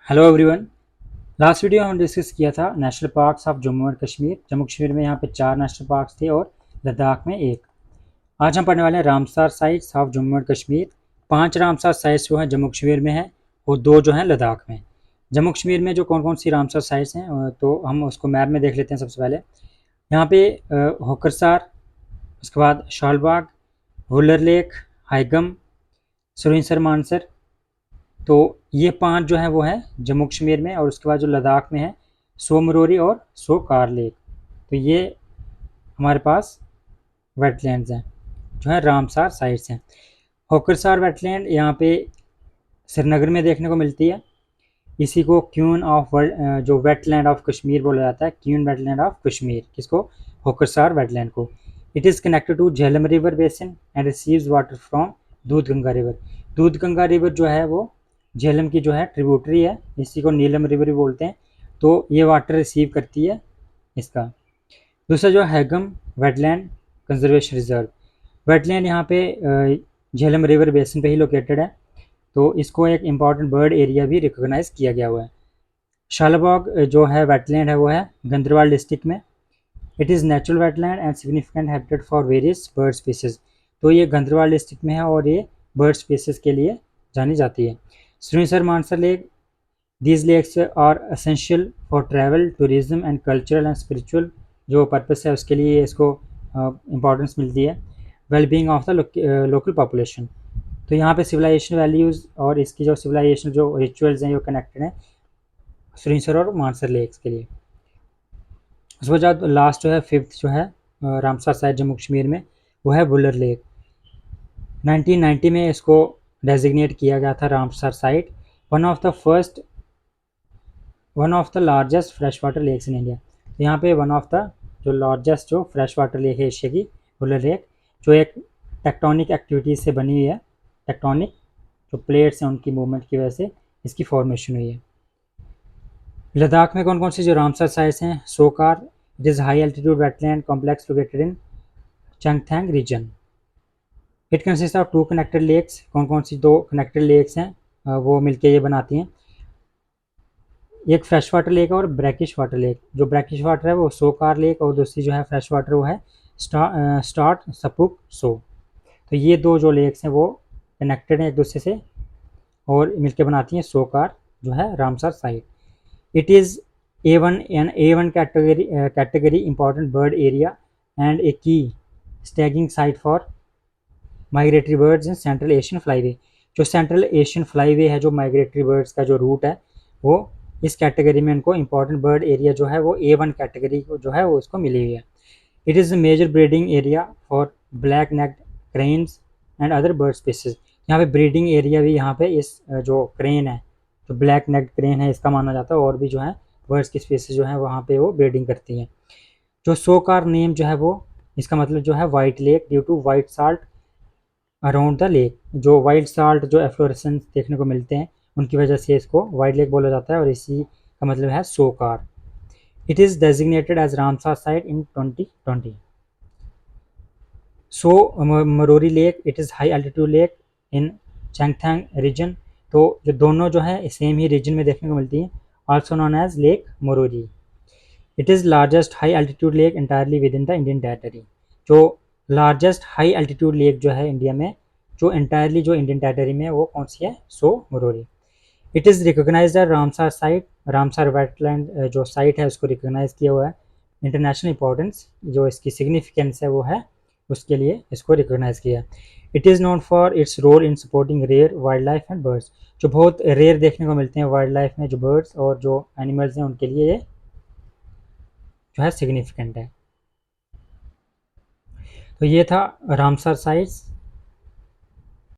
Hello everyone. Last video में हम discuss किया था national parks of Jammu and Kashmir. Jammu Kashmir में यहाँ पे 4 नेशनल पार्क्स थे और लद्दाख में एक। आज हम पढ़ने वाले हैं Ramsar sites of Jammu and Kashmir. 5 Ramsar sites जो हैं जम्मू कश्मीर में है और 2 जो हैं लद्दाख में। जम्मू कश्मीर में जो कौन कौन सी रामसार साइट्स हैं तो हम उसको मैप में देख लेते हैं। सबसे पहले यहाँ पे होकरसार, उसके बाद शालबाग, वुलर लेक, हाइगम, सरिंसर मानसर। तो ये 5 जो है वो है जम्मू कश्मीर में। और उसके बाद जो लद्दाख में है सो मरोरी और सो कार लेक। तो ये हमारे पास वेटलैंड्स हैं जो है रामसार साइट्स हैं। होकरसार वेटलैंड यहाँ पे श्रीनगर में देखने को मिलती है। इसी को क्यून ऑफ जो वेटलैंड ऑफ कश्मीर बोला जाता है, क्यून वेटलैंड ऑफ कश्मीर। किसको? होकरसार वेटलैंड को। It is connected to Jhelum river basin and receives water from Doodh Ganga river. दूध गंगा रिवर जो है वो झेलम की जो है ट्रिब्यूटरी है, इसी को नीलम रिवर भी बोलते हैं। तो ये वाटर रिसीव करती है इसका। दूसरा जो हैगम वेटलैंड कंजर्वेशन रिजर्व। वेटलैंड यहाँ पे झेलम रिवर बेसिन पे ही लोकेटेड है, तो इसको एक इम्पॉर्टेंट बर्ड एरिया भी रिकोगनाइज किया गया हुआ है। शालबाग जो है वेटलैंड है वो है गंदरवाल डिस्ट्रिक्ट में। It is natural wetland and significant habitat for various bird species. तो ये गंदरवाल डिस्ट्रिक्ट में है और ये बर्ड स्पीसीज के लिए जानी जाती है। Surinsar Mansar lake, these lakes are essential for travel, tourism and cultural and spiritual जो पर्पस है उसके लिए इसको इम्पोर्टेंस मिलती है। Wellbeing of the local population. तो यहाँ पे सिविलाइजेशन वैल्यूज़ और इसकी जो सिविलाइजेशन जो रिचुअल्स हैं जो कनेक्टेड हैं सरिंसर और मानसर लेक्स के लिए। उसके बाद लास्ट जो है 5th जो है रामसर साइट जम्मू कश्मीर में वो है वुलर लेक। 1990 में इसको डेजिग्नेट किया गया था Ramsar site, one of the largest fresh water lakes in India. तो यहाँ पे वन ऑफ द जो लार्जेस्ट जो फ्रेश वाटर लेक है एशिया की, वुलर लेक, जो एक टेक्टोनिक एक्टिविटीज़ से बनी हुई है। टेक्टोनिक जो प्लेट्स हैं उनकी मूवमेंट की वजह से इसकी फॉर्मेशन हुई है। लद्दाख में कौन कौन सी जो रामसर साइट्स हैं? Tsokar, it is high altitude wetland complex located in Changthang region. It consist of 2 connected lakes. कौन कौन सी 2 कनेक्टेड लेक्स हैं वो मिलके ये बनाती हैं? एक फ्रेश वाटर लेक और ब्रैकिश वाटर लेक। जो ब्रैकिश वाटर है वो सोकार लेक और दूसरी जो है फ्रेश वाटर वो है स्टार्ट सपुक सो। तो ये 2 जो लेक्स हैं वो कनेक्टेड हैं एक दूसरे से और मिलके बनाती हैं सोकार जो है Ramsar site. It is A1 category important bird area and a key staging site for migratory birds in central Asian flyway. जो सेंट्रल एशियन फ्लाईवे है, जो माइग्रेटरी बर्ड्स का जो रूट है वो इस कैटेगरी में उनको इंपॉर्टेंट बर्ड एरिया जो है वो A1 कैटेगरी को जो है वो उसको मिली हुई है। It is major breeding area for black necked cranes and other bird species. यहाँ पे ब्रीडिंग एरिया भी यहाँ पे इस जो क्रेन है, जो ब्लैक नेक्ड क्रेन है, इसका माना जाता है। और भी जो है बर्ड्स की स्पीसीज जो है वहाँ पे वो ब्रीडिंग करती हैं। जो सोकार नेम जो है वो इसका मतलब जो है white lake due to white salt around the lake. जो वाइट साल्ट जो एफ्लोरेसेंस देखने को मिलते हैं उनकी वजह से इसको वाइट लेक बोला जाता है और इसी का मतलब है Tsokar. It is designated as Ramsar site in 2020। Tso Moriri lake, it is high altitude lake in Changthang region. तो जो दोनों जो है सेम ही रीजन में देखने को मिलती है, also known as lake Moriri. It is largest high altitude lake entirely within the Indian territory. जो लार्जेस्ट हाई एल्टीट्यूड लेक जो है इंडिया में, जो इंटायरली जो इंडियन टेरिटरी में, वो कौन सी है? Tso Moriri. It is recognise as Ramsar site. Ramsar wetland जो साइट है उसको रिकोगनाइज किया हुआ है। इंटरनेशनल इंपॉर्टेंस जो इसकी सिग्निफिकेंस है वो है, उसके लिए इसको रिकोगनाइज किया। It is known for its role in supporting rare wildlife and birds. जो बहुत रेयर देखने को मिलते हैं वाइल्ड लाइफ में, जो बर्ड्स और जो एनिमल्स हैं उनके लिए ये जो है सिग्निफिकेंट है। तो ये था रामसर साइट्स।